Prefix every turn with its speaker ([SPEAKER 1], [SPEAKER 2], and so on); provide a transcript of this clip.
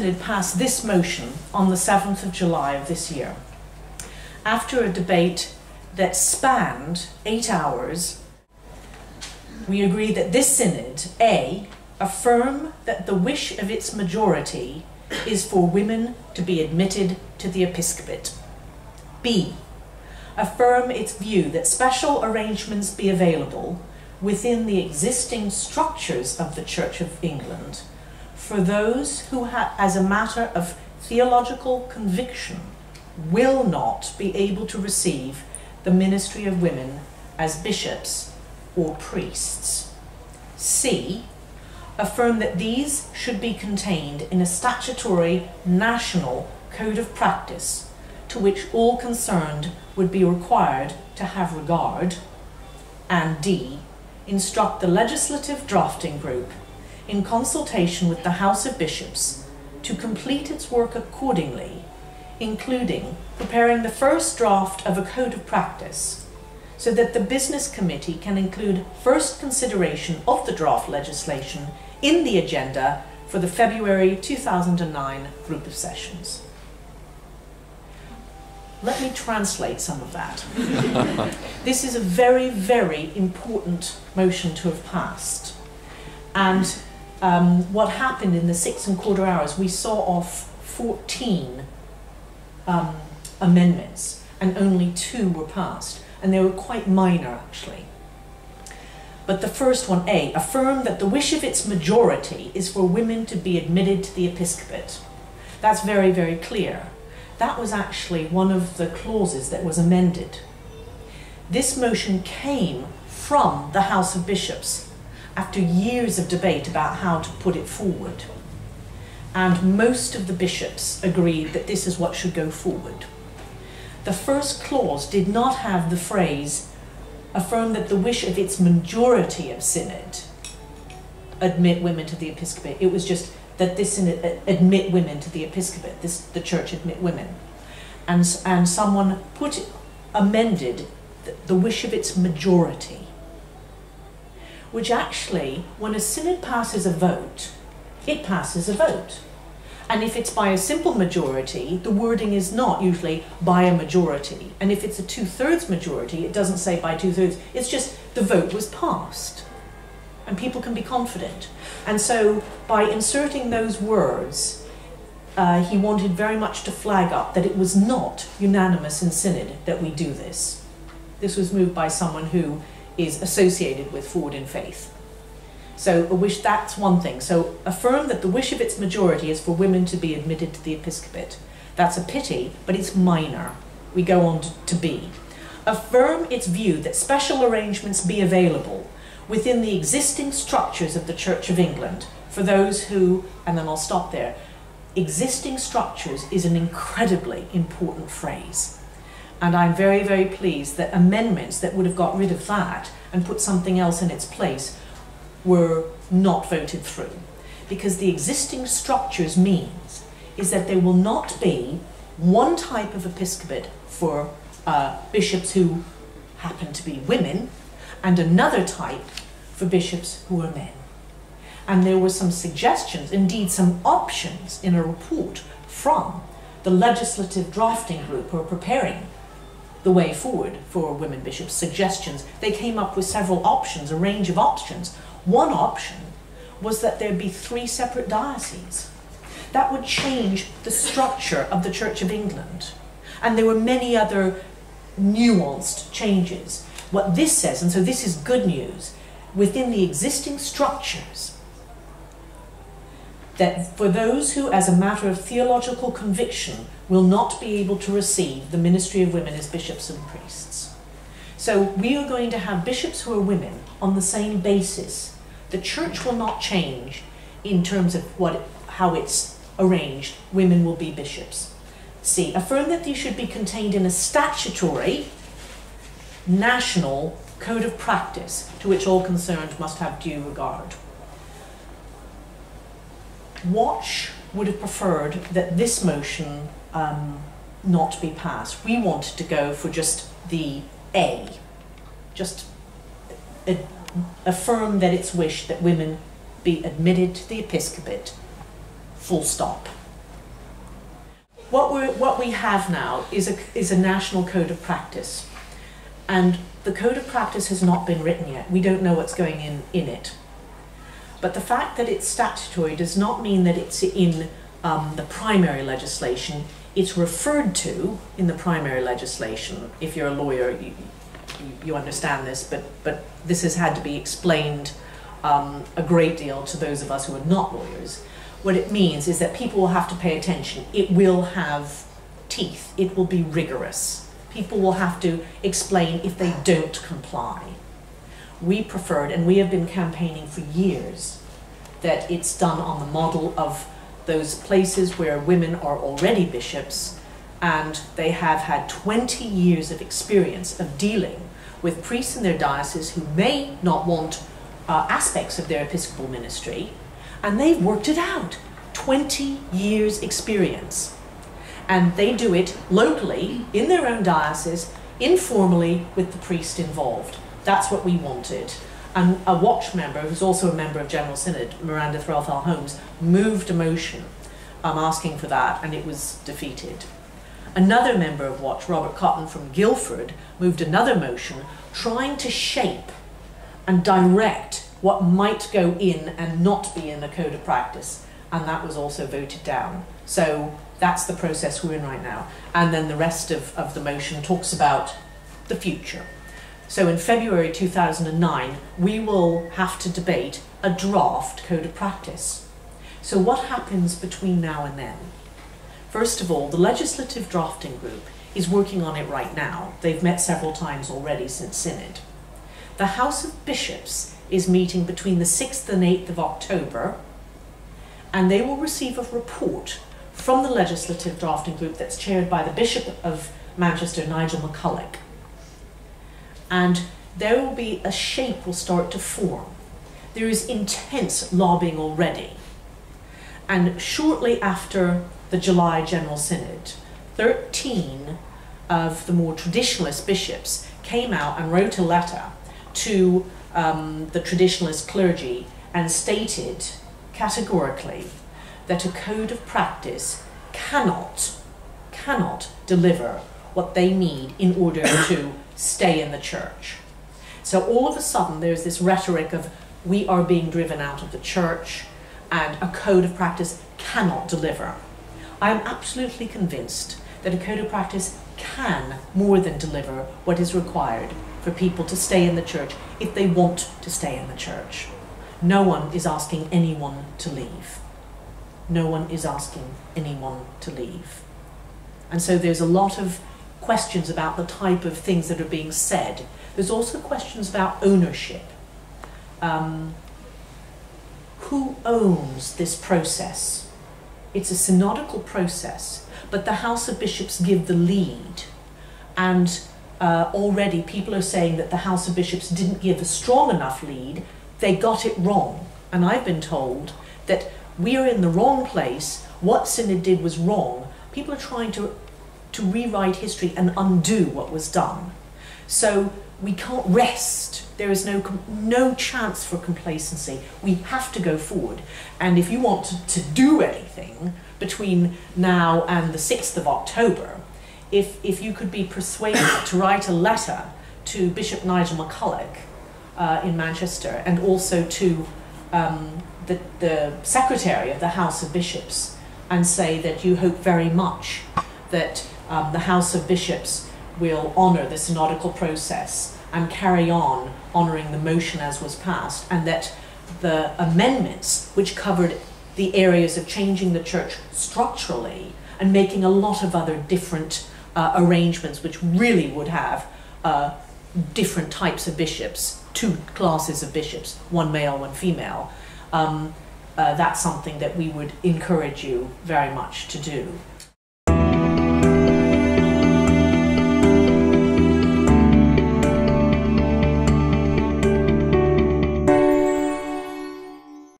[SPEAKER 1] Synod passed this motion on the 7th of July of this year, after a debate that spanned 8 hours. We agree that this Synod, A, affirm that the wish of its majority is for women to be admitted to the episcopate. B, affirm its view that special arrangements be available within the existing structures of the Church of England for those who, as a matter of theological conviction, will not be able to receive the ministry of women as bishops or priests. C, affirm that these should be contained in a statutory national code of practice to which all concerned would be required to have regard. And D, instruct the legislative drafting group, in consultation with the House of Bishops, to complete its work accordingly, including preparing the first draft of a code of practice, so that the business committee can include first consideration of the draft legislation in the agenda for the February 2009 group of sessions. Let me translate some of that. This is a very, very important motion to have passed. And what happened in the 6¼ hours, we saw off 14 amendments, and only 2 were passed. And they were quite minor, actually. But the first one, A, affirm that the wish of its majority is for women to be admitted to the episcopate. That's very, very clear. That was actually one of the clauses that was amended. This motion came from the House of Bishops after years of debate about how to put it forward. And most of the bishops agreed that this is what should go forward. The first clause did not have the phrase, affirm that the wish of its majority of synod admit women to the episcopate. It was just that this synod admit women to the episcopate, the church admit women. And someone amended the wish of its majority, which actually, when a synod passes a vote, it passes a vote. And if it's by a simple majority, the wording is not usually by a majority. And if it's a 2/3 majority, it doesn't say by 2/3. It's just the vote was passed. And people can be confident. And so by inserting those words, he wanted very much to flag up that it was not unanimous in synod that we do this. This was moved by someone who is associated with Forward in Faith. So a wish, that's one thing. So affirm that the wish of its majority is for women to be admitted to the episcopate. That's a pity, but it's minor. We go on to B. Affirm its view that special arrangements be available within the existing structures of the Church of England for those who, and then I'll stop there, existing structures is an incredibly important phrase. And I'm very, very pleased that amendments that would have got rid of that and put something else in its place were not voted through. Because the existing structures means is that there will not be one type of episcopate for bishops who happen to be women and another type for bishops who are men. And there were some suggestions, indeed some options in a report from the legislative drafting group who are preparing the way forward for women bishops, suggestions. They came up with several options, a range of options. One option was that there be 3 separate dioceses. That would change the structure of the Church of England. And there were many other nuanced changes. What this says, and so this is good news, within the existing structures, that for those who, as a matter of theological conviction, will not be able to receive the ministry of women as bishops and priests. So we are going to have bishops who are women on the same basis. The church will not change in terms of how it's arranged. Women will be bishops. C, affirm that these should be contained in a statutory national code of practice to which all concerned must have due regard. Watch would have preferred that this motion not be passed. We wanted to go for just the A, just affirm that it's wished that women be admitted to the episcopate, full stop. what we have now is a national code of practice, and the code of practice has not been written yet. We don't know what's going in it. But the fact that it's statutory does not mean that it's in the primary legislation. It's referred to in the primary legislation. If you're a lawyer, you understand this, but this has had to be explained a great deal to those of us who are not lawyers. What it means is that people will have to pay attention. It will have teeth. It will be rigorous. People will have to explain if they don't comply. We preferred, and we have been campaigning for years, that it's done on the model of those places where women are already bishops and they have had 20 years of experience of dealing with priests in their diocese who may not want aspects of their episcopal ministry, and they've worked it out. 20 years experience. And they do it locally, in their own diocese, informally, with the priest involved. That's what we wanted. And a Watch member, who's also a member of General Synod, Miranda Threlfall-Holmes, moved a motion asking for that, and it was defeated. Another member of Watch, Robert Cotton from Guildford, moved another motion trying to shape and direct what might go in and not be in the code of practice, and that was also voted down. So that's the process we're in right now. And then the rest of the motion talks about the future. So in February 2009, we will have to debate a draft code of practice. So what happens between now and then? First of all, the legislative drafting group is working on it right now. They've met several times already since Synod. The House of Bishops is meeting between the 6th and 8th of October, and they will receive a report from the legislative drafting group that's chaired by the Bishop of Manchester, Nigel MacCulloch. And there will be a shape will start to form. There is intense lobbying already. And shortly after the July General Synod, 13 of the more traditionalist bishops came out and wrote a letter to the traditionalist clergy and stated categorically that a code of practice cannot deliver what they need in order to stay in the church. So all of a sudden there's this rhetoric of we are being driven out of the church and a code of practice cannot deliver. I am absolutely convinced that a code of practice can more than deliver what is required for people to stay in the church if they want to stay in the church. No one is asking anyone to leave. No one is asking anyone to leave. And so there's a lot of questions about the type of things that are being said. There's also questions about ownership. Who owns this process? It's a synodical process, but the House of Bishops give the lead. And already people are saying that the House of Bishops didn't give a strong enough lead. They got it wrong. And I've been told that we are in the wrong place. What Synod did was wrong. People are trying to rewrite history and undo what was done. So we can't rest. There is no chance for complacency. We have to go forward. And if you want to do anything between now and the 6th of October, if you could be persuaded to write a letter to Bishop Nigel MacCulloch in Manchester, and also to the Secretary of the House of Bishops, and say that you hope very much that the House of Bishops will honour the synodical process and carry on honouring the motion as was passed, and that the amendments which covered the areas of changing the church structurally and making a lot of other different arrangements which really would have different types of bishops, 2 classes of bishops, 1 male, 1 female, that's something that we would encourage you very much to do.